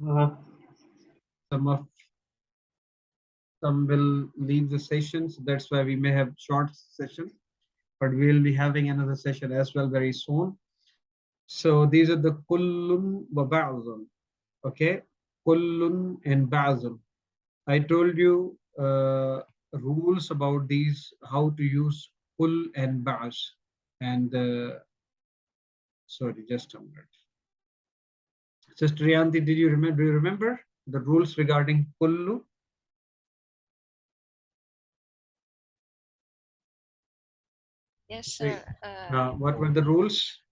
Uh, some of some will leave the session, so that's why we may have short session, but we will be having another session as well very soon. So these are the kullun wa ba'zun. Okay, kullun and ba'zun. I told you rules about these, how to use kull and ba'z. And sorry, just a minute. Sister Riyanti, did you remember? Do you remember the rules regarding kullu? Yes, sir. What were the rules?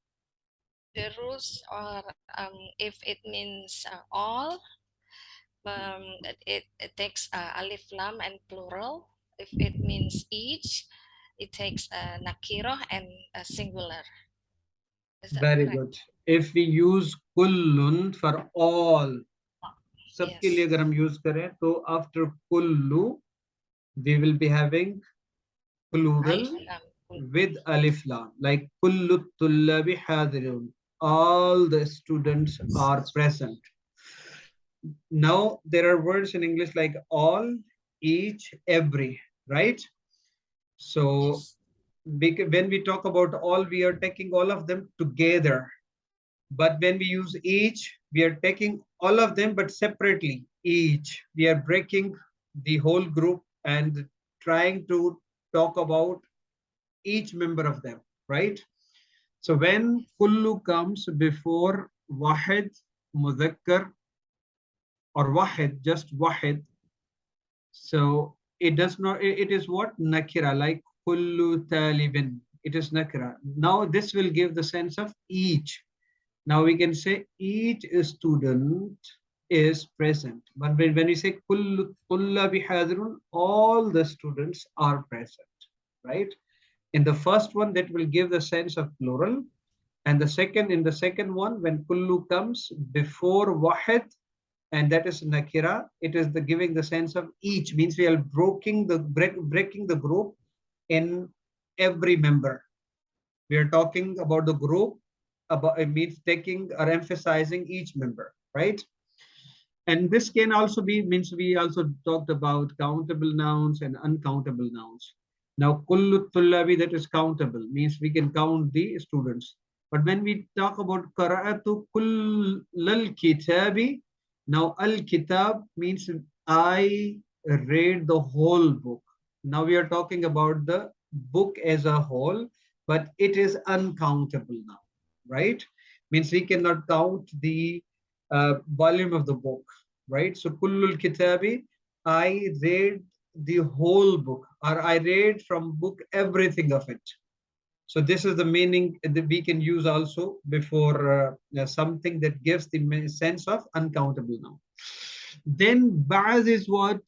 The rules are if it means all, it takes alif lam and plural. If it means each, it takes nakiro and singular. Is that Very correct? good. If we use kullun for all, सबके लिए Yes. अगर हम use करें तो after kullu we will be having plural Alif lam. with alif lam, like kullu tullabi hadirun. All the students are present. Now there are words in English like all, each, every, right? So Yes. when we talk about all, we are taking all of them together. But when we use each, we are taking all of them, but separately. Each, we are breaking the whole group and trying to talk about each member of them, right? So when kullu comes before wahid, mudhakkar, or wahid, just wahid, so it does not, it is what? Nakira, like kullu talibin. It is nakira. Now this will give the sense of each. Now we can say each student is present. But when we say kullu tullabi hadirun, all the students are present, right? In the first one, that will give the sense of plural. And in the second one, when kullu comes before wahid, and that is nakira, it is the giving the sense of each, means we are breaking the group in every member. We are talking about the group, about it means taking or emphasizing each member, right? And this can also be, means we also talked about countable nouns and uncountable nouns. Now, kullu tullabi, that is countable, means we can count the students. But when we talk about qara'atu kullal kitabi, now al kitab means I read the whole book. Now we are talking about the book as a whole, but it is uncountable now, right? Means we cannot count the volume of the book, right? So kullul kitabi, I read the whole book, or I read from book everything of it. So this is the meaning that we can use also before something that gives the sense of uncountable now. Then ba'az is what?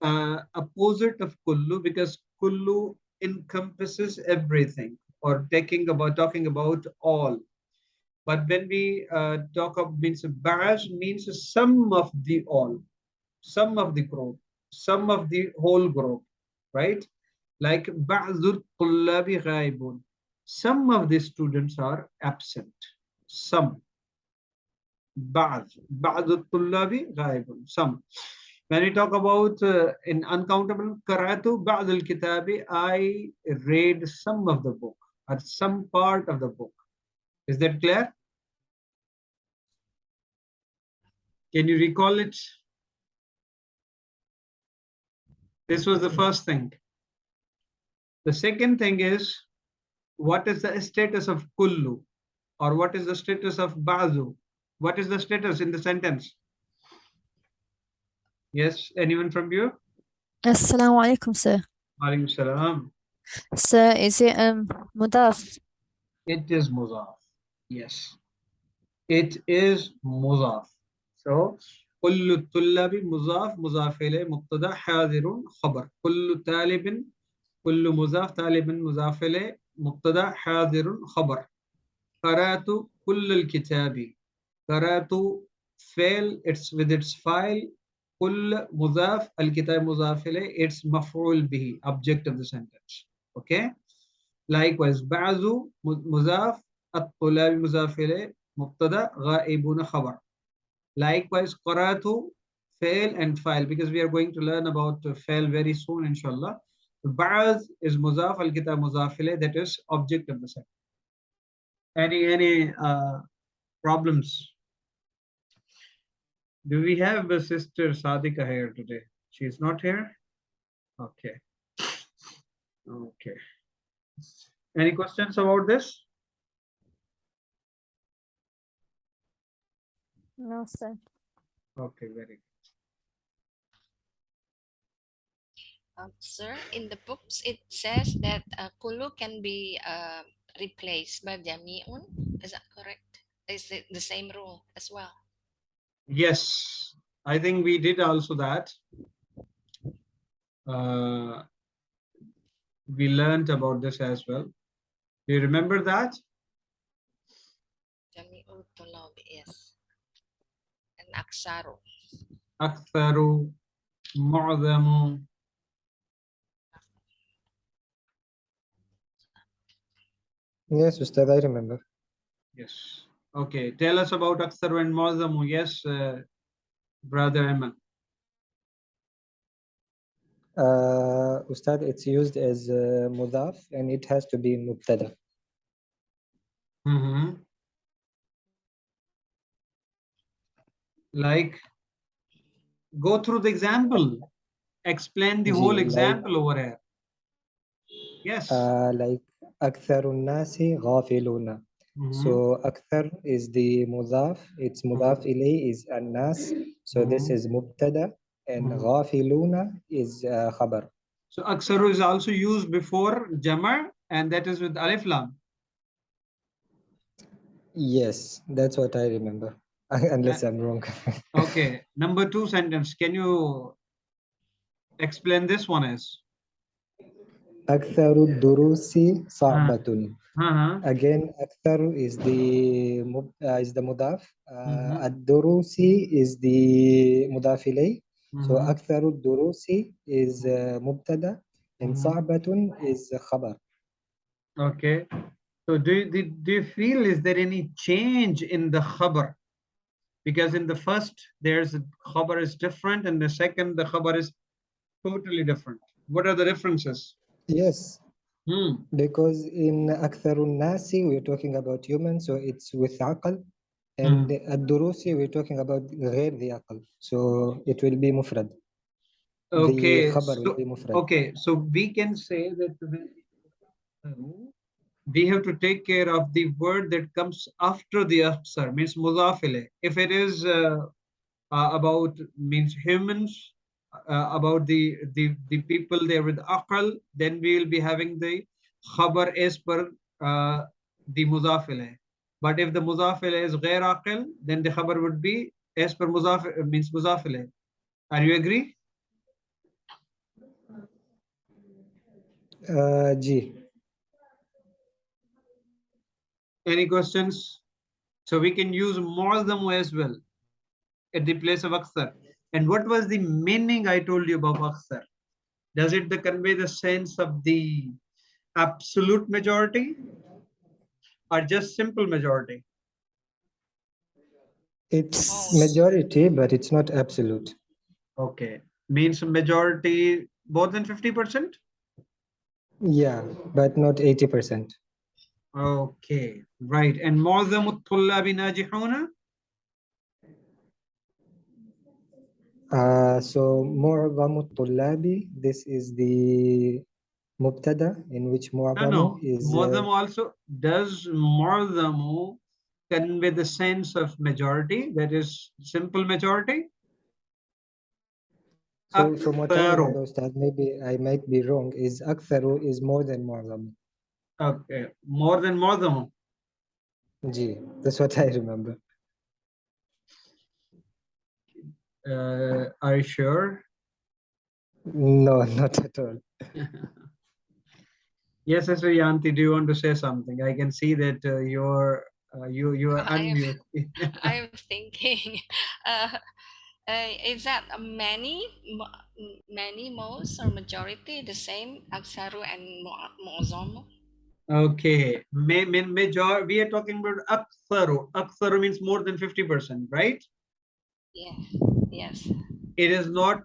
Opposite of kullu, because kullu encompasses everything, or talking about all. But when we talk of, means ba'az means some of the all, some of the group, some of the whole group, right? Like ba'zul tullabi ghaibun. Some of the students are absent. Some. Ba'zul tullabi ghaibun. Some. When we talk about in uncountable karatu ba'zul kitabi, I read some of the book or some part of the book. Is that clear? Can you recall it? This was the first thing. The second thing is, what is the status of kullu, or what is the status of bazu? What is the status in the sentence? Yes, anyone from you? Assalamu alaikum, sir. Alaikum salam. Sir, is it mudaf? It is muzaf. Yes, it is muzaf. So kullu tullabi muzaf, muzaf ilayh, mubtada, hadirun, khabar. Kullu talibin, kullu muzaf, talibin, muzaf ilayh, mubtada, hadirun, khabar. Qaratu kullal kitabi. Qaratu fail, it's with its file. Kull mudaf, al kitab mudaf ilayh, it's maf'ul bihi, object of the sentence. Okay. Likewise, ba'zu mudaf, at-tulabi mudaf ilayh, Mubtada, ghaibuna khabar. Likewise, qaratu, fail and file, because we are going to learn about fail very soon, inshallah. Ba'az is muzaf, al-kitab muzaf ilayh, that is object of the sentence. Any problems? Do we have a sister Sadika here today? She's not here? Okay. Okay. Any questions about this? No, sir. Okay, very Sir, in the books it says that kulu can be replaced by jami'un. Is that correct? Is it the same rule as well? good. Yes, I think we did also that. We learned about this as well. Do you remember that? Jami'ul tulab, yes. And aksaru. Aktharu, mu'adhamu. Yes, Ustad, I remember. Yes. Okay, tell us about aktharu and mu'adhamu. Yes, brother Eman. Ustad, it's used as mudaf and it has to be mubtada. Like, go through the example. Explain the whole example over here. Yes. Like aktharun nasi ghafiluna. So akthar is the mudaf. It's mudaf ilay is an-nas. So this is mubtada and ghafiluna is khabar. So aksaru is also used before jama, and that is with alif lam. Yes, that's what I remember. Unless I'm wrong. Okay. Number 2 sentence. Can you explain this one as? Aktharu durusi sa'batun. Uh-huh. Again, aktharu is the mudaf. Ad-durusi is the mudaf ilay. So aktharu durusi is mubtada and sa'batun is khabar. Okay. So do you feel, is there any change in the khabar? Because in the first, there's a khabar is different, and the second, the khabar is totally different. What are the differences? Yes. Because in aktharun nasi, we're talking about humans, so it's with aqal. And ad-durusi, we're talking about غير the aqal. So it will be mufrad. Okay. The khabar will be mufrad. Okay. So we can say that we have to take care of the word that comes after the aksar, means mudaf ilayh. If it is about means humans, about the people there with aqal, then we will be having the khabar as per the mudaf ilayh. But if the mudaf ilayh is ghair aqil, then the khabar would be as per mudaf, means mudaf ilayh. Are you agree? G. Any questions? So we can use mu'adhamu as well at the place of aksar. And what was the meaning I told you about aksar? Does it convey the sense of the absolute majority or just simple majority? It's majority, but it's not absolute. Okay. Means majority more than 50%? Yeah, but not 80%. Okay, right. And mu'adhamu tullabi najihuna? So mu'adhamu tullabi, this is the mubtada in which mu'adhamu is... Mu'adhamu also, does mu'adhamu convey the sense of majority, that is simple majority? So from what I remember, Ustad, maybe I might be wrong, is aktharu is more than mu'adhamu. Okay, more than mu'adhamu. Ji, that's what I remember. Are you sure? No, not at all. Yes, Sister Yanti, do you want to say something? I can see that you are unmute. I am thinking, is that many, most or majority the same aksaru and mu'azamu? Okay. Major, we are talking about aktharu. Aktharu means more than 50%, right? Yeah. Yes. It is not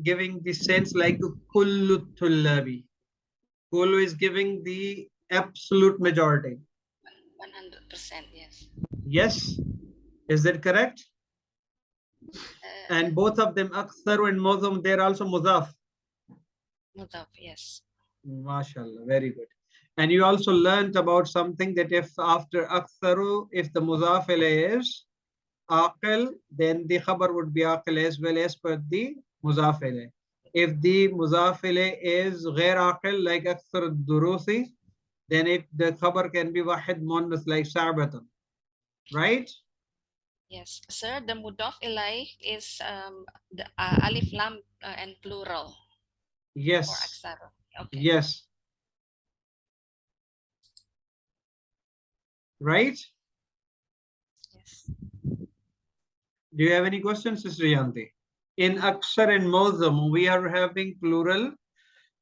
giving the sense like kullu tullabi. Kullu is giving the absolute majority. 100%. Yes. Yes. Is that correct? And both of them, aktharu and mudham, they're also mudhaf. Mudaf. Yes. MashaAllah, very good. And you also learned about something that if after aktharu, if the mudhaf ilayh is aqil, then the khabar would be aqil as well as per the mudhaf ilayh. If the mudhaf ilayh is ghair aqil, like akthar durusi, then the khabar can be wahid muannas like sa'batun, right? Yes, sir. The mudaf ilai is the alif lam and plural for Yes, aksar. Okay. yes, right? Yes. Do you have any questions, Sister Yanti? In aksar and mawzam, we are having plural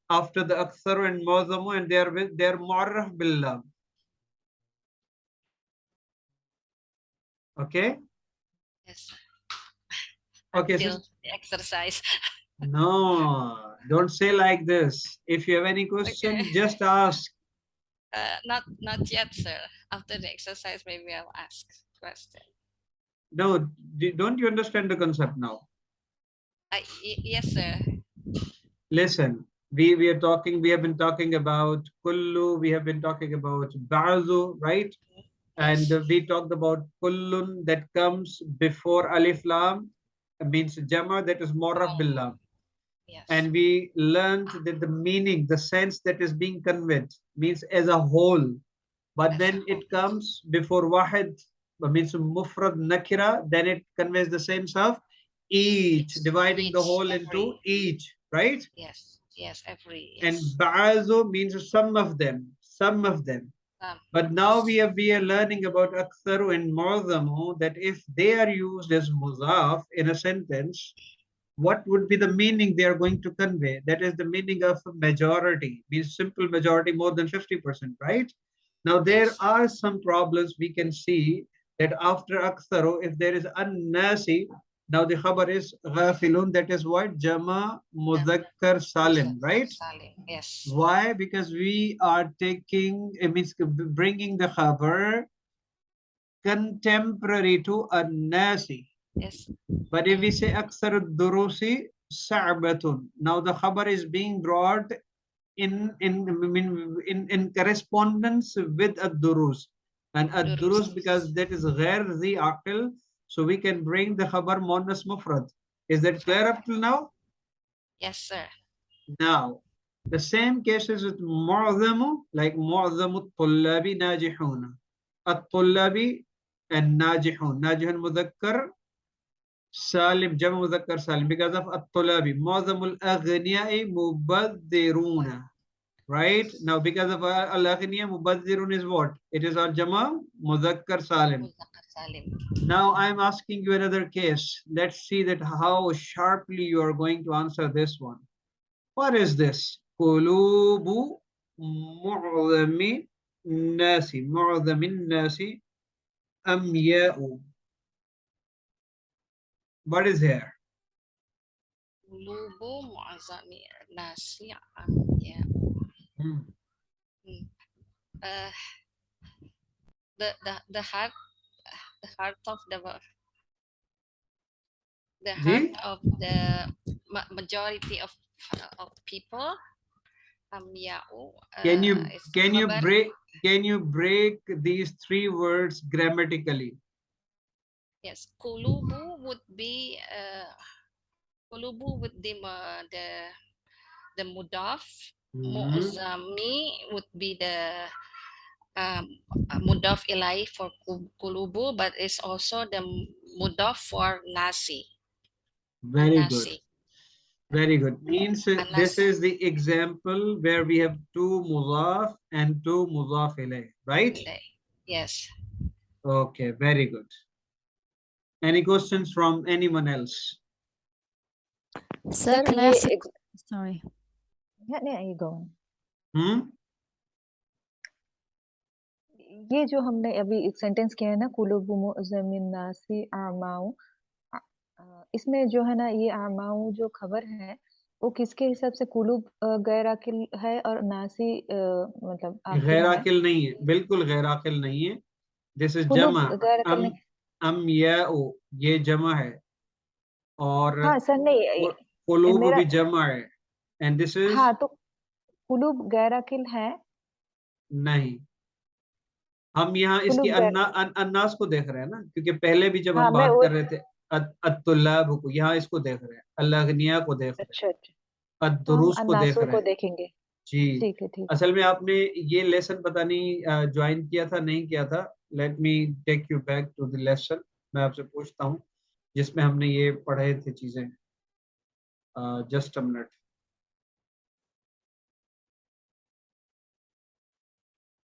after the aksar and mawzamu, and they're mu'arraf billah. Okay? Yes. Okay, Until the exercise. no, don't say like this. If you have any Okay. question, just ask. Not yet, sir. After the exercise, maybe I'll ask question. No, don't you understand the concept now? Yes, sir. Listen, we have been talking about kullu, we have been talking about ba'zu, right? And Yes. we talked about kullun that comes before alif lam, means jama, that is mu'arraf bil lam. Yes. And we learned that the meaning, the sense that is being conveyed means as a whole. But when it comes before wahid, means mufrad nakira, then it conveys the sense of each, dividing the whole into each, right? Yes. Yes. Every. And Yes. ba'azu means some of them, some of them. But now we are learning about aktharu and mu'adhamu, that if they are used as muzaf in a sentence, what would be the meaning they are going to convey? That is the meaning of majority, means simple majority more than 50%, right? Now there are some problems we can see that after aktharu, if there is an-nasi, now the khabar is ghafilun, that is what? Jama mudhakkar salim, right? Salim. Yes. Why? Because we are taking, it means bringing the khabar contemporary to an-nasi. Yes. But if we say aksar durusi sa'batun, now the khabar is being brought in correspondence with ad-durus. And ad-durus, because that is ghair zi aqil, so we can bring the khabar muannas mufrad. Is that clear up till now? Yes, sir. Now, the same cases with mu'adhamu, like mu'adhamu tullabi najihuna. At-tullabi and najihun. Najihun mudhakkar salim, jama mudhakkar salim, because of at-tullabi. Mu'adhamul aghniyai mubaddiruna. Right? Now, because of al-aghniya, mubaddirun is what? It is our jama mudhakkar salim. Now, I'm asking you another case. Let's see that how sharply you are going to answer this one. What is this? Qulubu mu'adhami nasi. Mu'adhamin nasi amya'u. What is here? Qulubu mu'azzami nasi amya'u. The heart of the majority of people amya'u. Can you break these three words grammatically? Yes, qulubu would be qulubu would be the mudaf. Mu'azzami would be the mudaf ilai for qulubu, but it's also the mudaf for nasi. Very good. Very good. Means this is the example where we have two mudaf and two mudaf ilay, right? Yes. Okay, very good. Any questions from anyone else? Sir, can I ask you? Sorry. Yeah, you go. یہ جو ہم نے ابھی ایک sentence کیا ہے نا قلوب مؤذم ناسی اعماؤ، اس میں جو ہے نا یہ اعماؤ جو خبر ہے وہ کس کے حساب سے قلوب غیر عاقل ہے اور ناسی مطلب عاقل غیر ہے؟ عاقل نہیں ہے، بالکل غیر عاقل نہیں ہے. دس از قلوب جمع. غیر عاقل ام نہیں. ام یاؤ یہ جمع ہے، اور ہاں سر نہیں قلوب میرا، بھی جمع ہے. اینڈ دس از ہاں تو قلوب غیر عاقل ہے. نہیں، ہم یہاں اس کی قلوب غیر، الناس کو دیکھ رہے ہیں نا، کیونکہ پہلے بھی جب ہاں ہم میں بات وہ، کر رہے تھے الطلاب کو، یہاں اس کو دیکھ رہے ہیں، الاغنیاء کو دیکھ رہے اچھا اچھا، ہیں، تو ہم الدروس کو دیکھ الناسو رہے کو ہیں. دیکھیں گے. جی ٹھیک ہے ٹھیک. اصل میں آپ نے یہ لیسن پتہ نہیں جوائن کیا تھا نہیں کیا تھا. Let me take you back to the lesson. میں آپ سے پوچھتا ہوں جس میں ہم نے یہ پڑھے تھے چیزیں. Just a minute.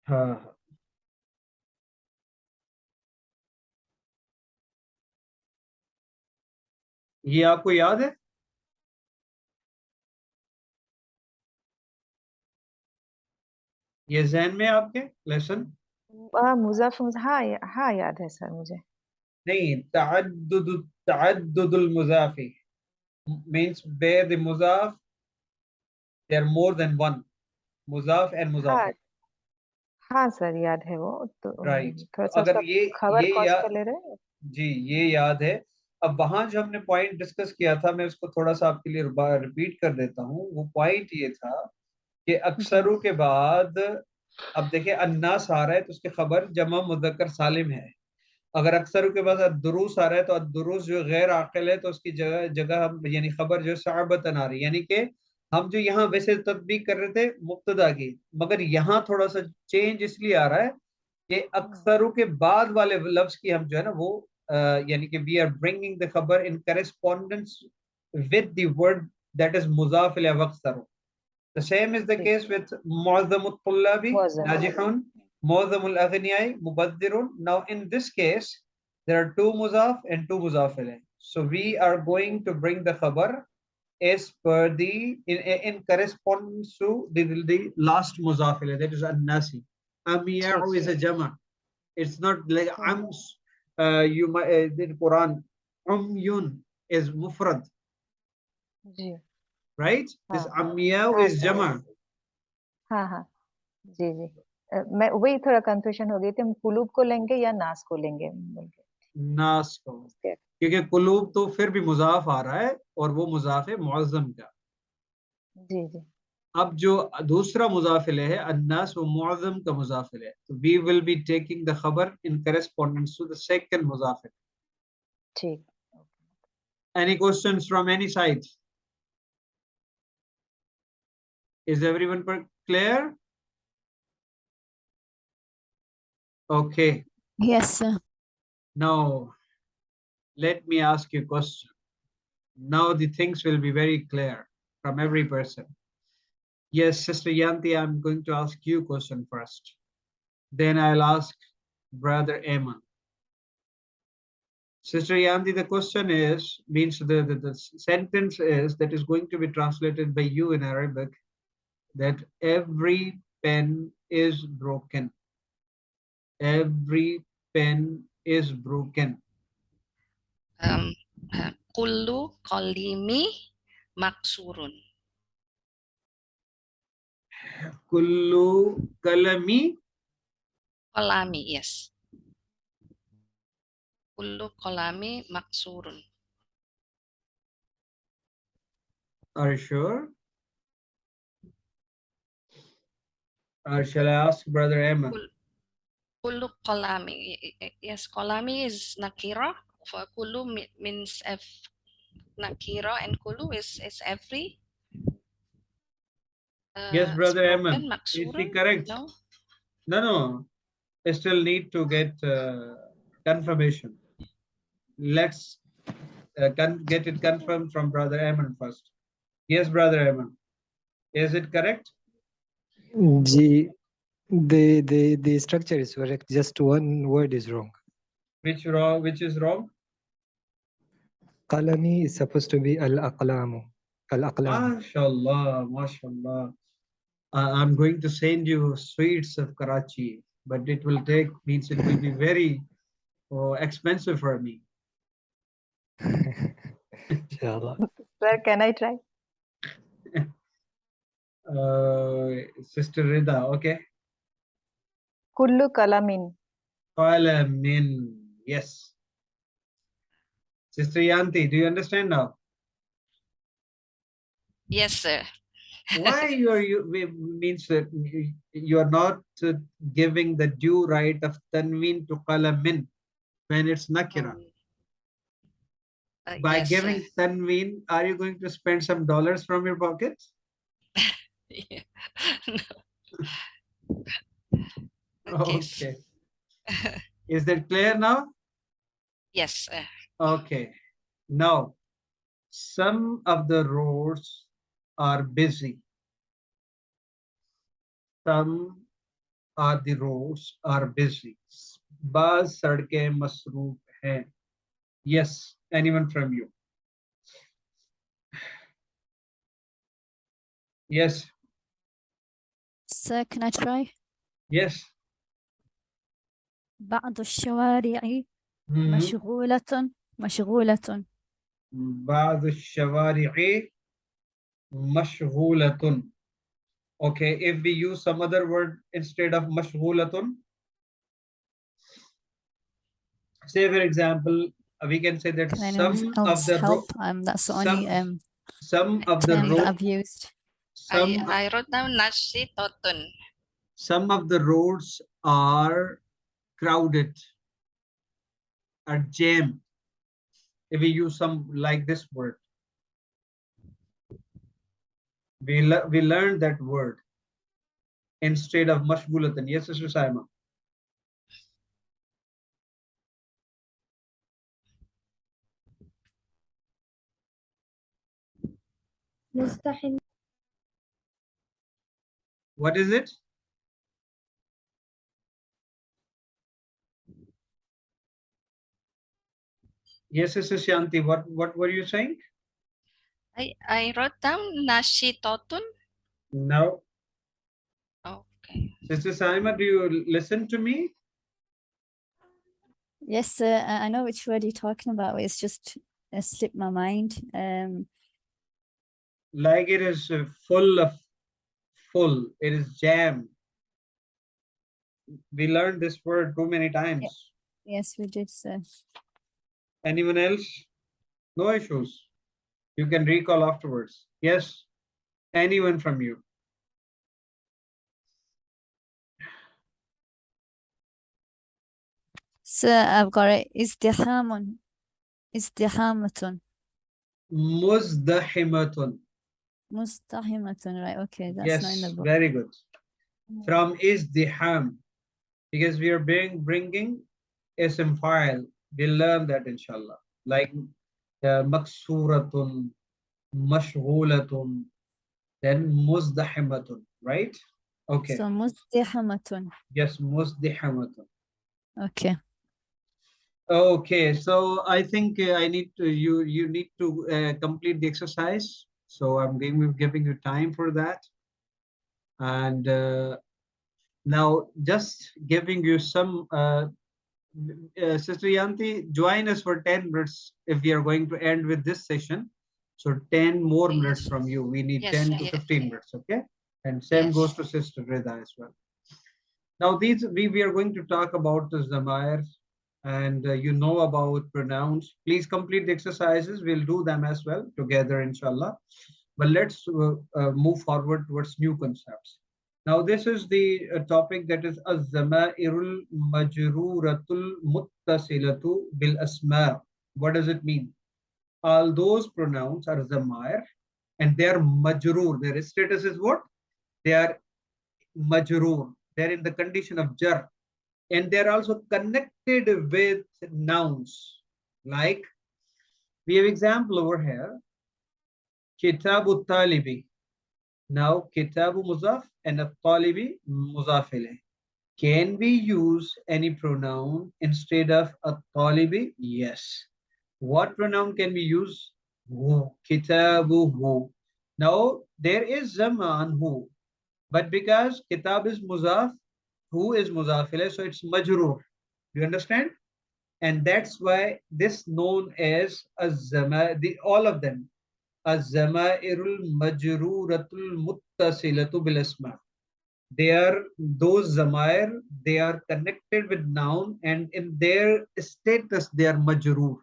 ہاں یہ آپ کو یاد ہے؟ یہ ذہن میں آپ کے لیسن؟ مضاف، ہاں ہاں یاد ہے سر مجھے. نہیں، تعدد المضاف means where the مضاف there are more than one مضاف and مضاف. ہاں ہاں سر یاد ہے وہ تو. رائٹ. تھوڑا تو سا اس اگر کا خبر یہ کاس کر لے رہے ہیں. جی یہ یاد ہے. اب وہاں جو ہم نے پوائنٹ ڈسکس کیا تھا، میں اس کو تھوڑا سا آپ کے لیے ریپیٹ کر دیتا ہوں. وہ پوائنٹ یہ تھا کہ جی اکثروں کے بعد اب دیکھیں الناس آ رہا ہے تو اس کی خبر جمع مذکر سالم ہے. اگر اکثروں کے بعد الدروس آ رہا ہے تو الدروس جو غیر عاقل ہے تو اس کی جگہ ہم یعنی خبر جو صعبتن آ رہی ہے. یعنی کہ ہم جو یہاں ویسے تطبیق کر رہے تھے مبتدا کی، مگر یہاں تھوڑا سا چینج اس لیے آ رہا ہے کہ اکثروں کے بعد والے لفظ کی ہم جو ہے نا وہ یعنی کہ وی آر برنگنگ the خبر in correspondence with the word that is مضاف الیہ واکثر. The same is the case with Moazzam الطلاب ناجحون، Moazzam الاغنیاء مبذرون. Now in this case there are two مضاف and two مضاف الیہ. So we are going to bring the خبر as per the in correspondence to the last مضاف الیہ, that is الناسی. Amiya'u is a jama. It's not like you might in Quran umyun is mufrad, G right? This amiya'u ہاں is sir, jama. ہاں ہاں جی جی. میں وہی تھوڑا confusion ہو گئی تھی، ہم قلوب کو لیں گے یا ناس کو لیں گے بول کے. ناس کو، کیونکہ قلوب تو پھر بھی مضاف آ رہا ہے اور وہ مضاف ہے معظم کا. جی جی اب جو دوسرا مضاف الیہ ہے الناس، وہ معظم کا مضاف الیہ. تو we will be taking the خبر in correspondence to the second مضاف الیہ. ٹھیک. Any questions from any side? Is everyone clear? Okay. Yes, sir. Now let me ask you a question. Now the things will be very clear from every person. Yes, Sister Yanti, I'm going to ask you a question first. Then I'll ask Brother Eamon. Sister Yanti, the question is, means the sentence is that is going to be translated by you in Arabic, that every pen is broken. Every pen is broken. Kullu qalimi maksurun. Kullu kalami. Qalami, yes. Kullu qalami maksurun. Are you sure? Or shall I ask Brother Eamon? Kullu qalami, yes, qalami is nakira. For kullu means nakira, and kullu is every. Yes, Brother Broken, Eamon. Is he maksurun? correct? No. No. I still need to get confirmation. Let's get it confirmed from Brother Eamon first. Yes, Brother Eamon. Is it correct? Ji, the structure is correct. Just one word is wrong. Which is wrong? Qalami is supposed to be al-aqlamu. Al-aqlam. MashaAllah, MashaAllah. I'm going to send you sweets of Karachi but it will take, means it will be very expensive for me. Inshallah. Sir, can I try? Sister Rida, okay. Kullu kalamin. Qalamin, yes. Sister Yanti, do you understand now? Yes, sir. Why means that you are not giving the due right of tanween to qalamin when it's nakira? By Yes, giving tanween, are you going to spend some dollars from your pocket? yeah. Okay. Is that clear now? Yes, sir. Okay. Now, some of the roads are busy. Some of the roads are busy. Baaz sadkein masroof hain. Yes, anyone from you? Yes. Sir, can I try? Yes. بعض الشوارع مشغولة مشغولة. بعض الشوارع مشغولة. Okay, if we use some other word instead of مشغولة, say for example, we can say that Can anyone else help? That's the only some of the term that road I've used. I wrote down nasi totun. Some of the roads are crowded, are jammed. If we use some like this word, we learned that word instead of mashghulatan. Yes, Sister Saima. مزدحم. What is it? Yes, Sister Shanti. What were you saying? I wrote down nasi totun. No. Okay. Sister Saima, do you listen to me? Yes, sir. I know which word you're talking about. It's just slipped my mind. Like it is full. It is jammed. We learned this word too many times. Yes, we did, sir. Anyone else? No issues. You can recall afterwards. Yes. Anyone from you? Sir, I've got it. ازدحام ازدحامة. Muzdahimatun. مزدحمة, right? Okay, that's not in the Yes, book. very good. From izdiham, because we are bringing ism file. We'll learn that inshallah. Like maksuratun, mashghulatun, then muzdahimatun, right? Okay. So مزدحمة. Yes, muzdahimatun. Okay. Okay, so I think I need to you need to complete the exercise. So I'm giving you time for that, and now just giving you some. Sister Yanti, join us for 10 minutes if we are going to end with this session. So 10 more minutes from you. We need 10 to 15 minutes, okay? And same goes to Sister Rida as well. Now these we are going to talk about the Zamair, and you know about pronouns. Please complete the exercises. We'll do them as well together, inshallah. But let's move forward towards new concepts. Now this is the topic that is az-zamairul majruratul muttasilatu bil asma. What does it mean? All those pronouns are zamair and they are majrur. Their status is what? They are majrur. They're in the condition of jar. And they're also connected with nouns. Like we have example over here. Kitabu talibi. Now kitabu muzaf and at-talibi muzaf ilayh. Can we use any pronoun instead of at-talibi? Yes. What pronoun can we use? Hu. Kitabu hu. Now there is zaman hu, but because kitab is muzaf, Hu is mudaf ilayh, so it's majroor. Do you understand? And that's why this known as all of them az-zama'irul majruratul muttasilatu bil asma. They are those zamair, they are connected with noun, and in their status they are majroor.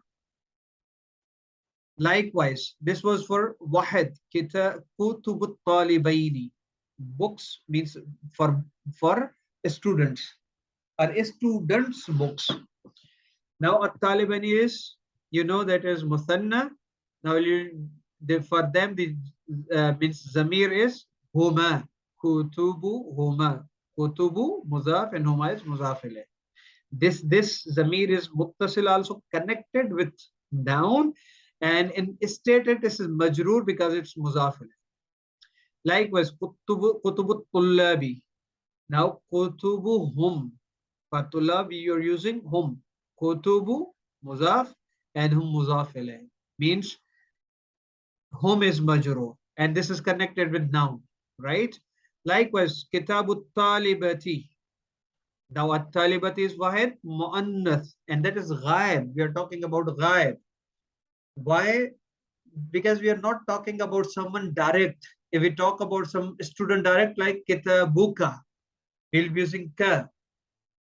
Likewise, this was for wahid, kutubut talibaini. Books means for students, or students books. Now at-talibani is, you know, that is muthanna. Now for them the means zamir is huma, kutubu huma, kutubu mudaf, and huma is mudaf ilayh. This zamir is muttasil, also connected with noun, and in stated this is majroor because it's mudaf ilayh. Likewise, kutubu tullabi. Now kutubu hum, for tullabi you're using hum. Kutubu mudaf and hum mudaf ilayh, means hum is majroor, and this is connected with noun, right? Likewise, kitabu talibati. Now at-talibati is wahid muannath, and that is ghaib. We are talking about ghaib. Why? Because we are not talking about someone direct. If we talk about some student direct, like kitabuka, we'll be using ka,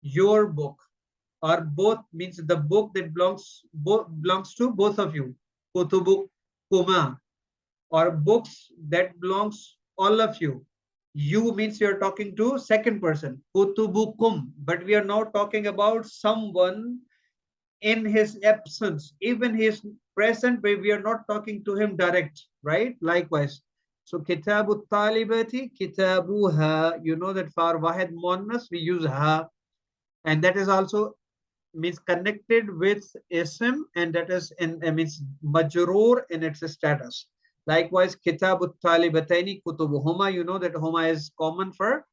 your book, or both, means the book that belongs to both of you, kutubu kuma, or books that belongs all of you. You means you're talking to second person, kutubukum, but we are now talking about someone in his absence. Even he is present, but we are not talking to him direct, right? Likewise, so kitabu talibati, kitabuha, you know that for wahid muannas we use ha, and that is also means connected with ism, and that is in means majroor in its status. Likewise, kitabu talibataini kutubuhuma, you know that huma is common for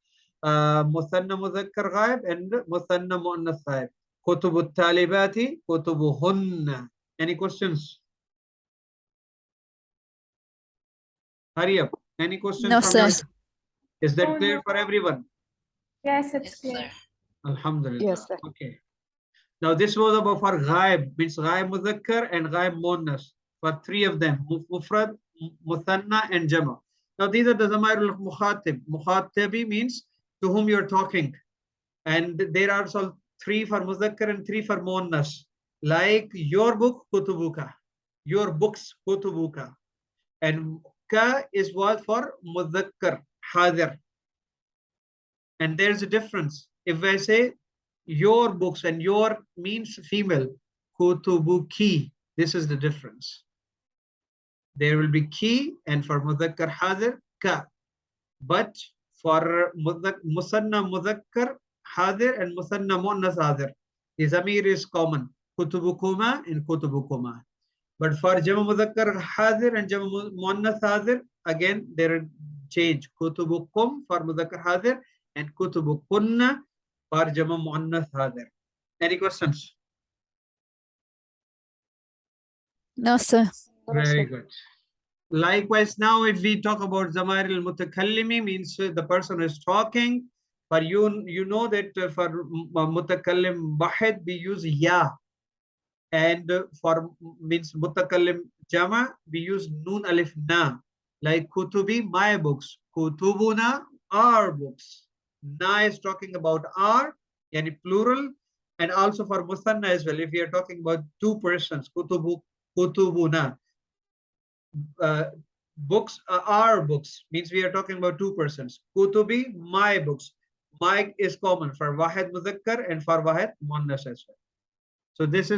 muthanna mudhakkar ghaib and muthanna muannath ghaib. Kutubu talibati kutubuhunna. Any questions? Hurry up. Any questions No, from sir. your side? Is that clear for everyone? Yes, it's Yes, clear. sir. Alhamdulillah. Yes, sir. Okay. Now this was about for ghaib, means ghaib mudhakkar and ghaib muannas, for three of them, mufrad, muthanna, and jama. Now these are the zamairul mukhatib. Mukhatibi means to whom you're talking, and there are also three for mudhakkar and three for muannas, like your book kutubuka, your books kutubuka, and ka is what for mudhakkar hadir. And there's a difference. If I say your books, and your means female, kutubuki, this is the difference. There will be ki, and for mudhakkar hadir, ka. But for musanna mudhakkar hadir and musanna muannas hadir, the zamir is common, kutubukuma and kutubukuma. But for jama mudhakkar hadir and jama muannas hadir, again there are change, kutubukum for mudhakkar hadir and kutubukunna for jama muannath hadir. Any questions? No, sir. Very good. Likewise, now if we talk about zamair al-mutakallimi, means the person is talking. For you know that for mutakallim wahid we use ya, and for means mutakallim jama we use nun alif na, like kutubi, my books, kutubuna, our books. Na is talking about our, yani plural, and also for musanna as well. If we are talking about two persons, kutubuna, books, our books, means we are talking about two persons. Kutubi, my books. My is common for wahid mudhakkar and for wahid muannas as well. So this is